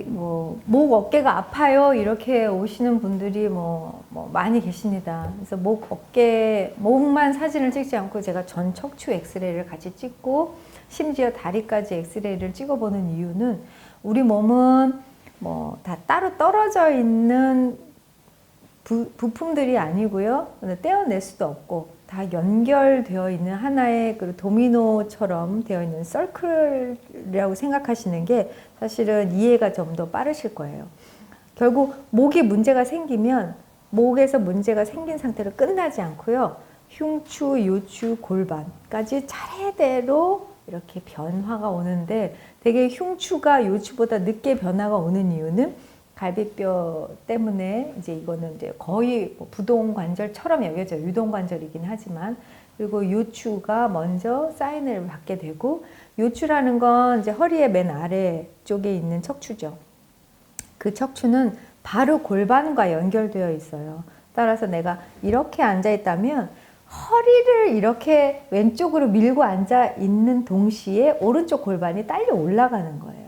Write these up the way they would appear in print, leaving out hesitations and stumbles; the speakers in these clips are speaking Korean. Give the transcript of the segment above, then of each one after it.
목 어깨가 아파요 이렇게 오시는 분들이 많이 계십니다. 그래서 목만 사진을 찍지 않고 제가 전 척추 엑스레이를 같이 찍고 심지어 다리까지 엑스레이를 찍어보는 이유는 우리 몸은 다 따로 떨어져 있는 부품들이 아니고요. 떼어낼 수도 없고 다 연결되어 있는 하나의 그 도미노처럼 되어 있는 서클이라고 생각하시는 게 사실은 이해가 좀 더 빠르실 거예요. 결국 목에 문제가 생기면 목에서 문제가 생긴 상태로 끝나지 않고요. 흉추, 요추, 골반까지 차례대로 이렇게 변화가 오는데 되게 흉추가 요추보다 늦게 변화가 오는 이유는 갈비뼈 때문에 이거는 거의 부동 관절처럼 여겨져요. 유동 관절이긴 하지만 그리고 요추가 먼저 사인을 받게 되고 요추라는 건 허리의 맨 아래 쪽에 있는 척추죠. 그 척추는 바로 골반과 연결되어 있어요. 따라서 내가 이렇게 앉아 있다면 허리를 이렇게 왼쪽으로 밀고 앉아 있는 동시에 오른쪽 골반이 딸려 올라가는 거예요.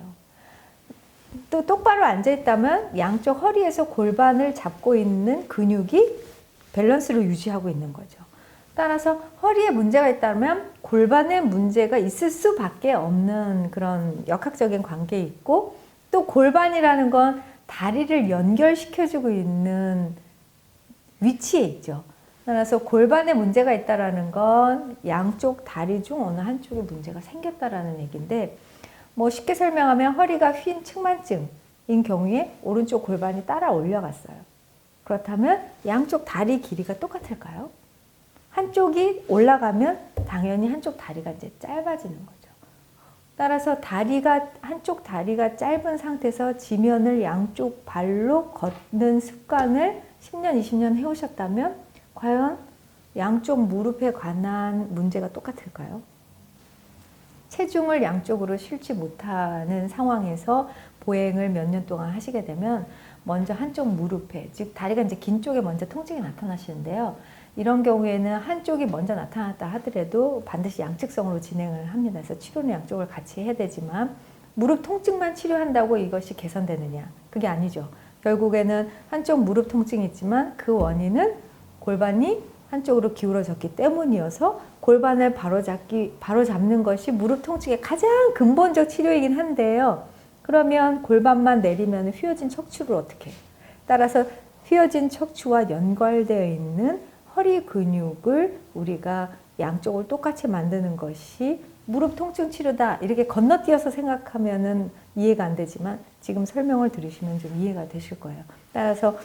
또 똑바로 앉아있다면 양쪽 허리에서 골반을 잡고 있는 근육이 밸런스를 유지하고 있는 거죠. 따라서 허리에 문제가 있다면 골반에 문제가 있을 수밖에 없는 그런 역학적인 관계에 있고 또 골반이라는 건 다리를 연결시켜주고 있는 위치에 있죠. 따라서 골반에 문제가 있다는 건 양쪽 다리 중 어느 한쪽에 문제가 생겼다라는 얘기인데 쉽게 설명하면 허리가 휜 측만증인 경우에 오른쪽 골반이 따라 올라갔어요. 그렇다면 양쪽 다리 길이가 똑같을까요? 한쪽이 올라가면 당연히 한쪽 다리가 이제 짧아지는 거죠. 따라서 한쪽 다리가 짧은 상태에서 지면을 양쪽 발로 걷는 습관을 10년, 20년 해오셨다면 과연 양쪽 무릎에 관한 문제가 똑같을까요? 체중을 양쪽으로 실지 못하는 상황에서 보행을 몇 년 동안 하시게 되면 먼저 한쪽 무릎에, 즉 다리가 이제 긴 쪽에 먼저 통증이 나타나시는데요. 이런 경우에는 한쪽이 먼저 나타났다 하더라도 반드시 양측성으로 진행을 합니다. 그래서 치료는 양쪽을 같이 해야 되지만 무릎 통증만 치료한다고 이것이 개선되느냐? 그게 아니죠. 결국에는 한쪽 무릎 통증이 있지만 그 원인은 골반이 한쪽으로 기울어졌기 때문이어서 골반을 바로잡는 것이 무릎 통증의 가장 근본적 치료이긴 한데요. 그러면 골반만 내리면 휘어진 척추를 어떻게 해요? 따라서 휘어진 척추와 연결되어 있는 허리 근육을 우리가 양쪽을 똑같이 만드는 것이 무릎 통증 치료다. 이렇게 건너뛰어서 생각하면은 이해가 안 되지만 지금 설명을 들으시면 좀 이해가 되실 거예요. 따라서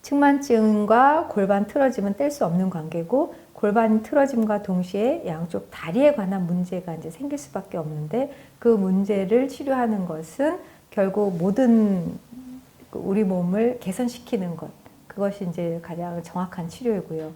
측만증과 골반 틀어짐은 뗄 수 없는 관계고 골반 틀어짐과 동시에 양쪽 다리에 관한 문제가 이제 생길 수밖에 없는데 그 문제를 치료하는 것은 결국 모든 우리 몸을 개선시키는 것 그것이 이제 가장 정확한 치료이고요.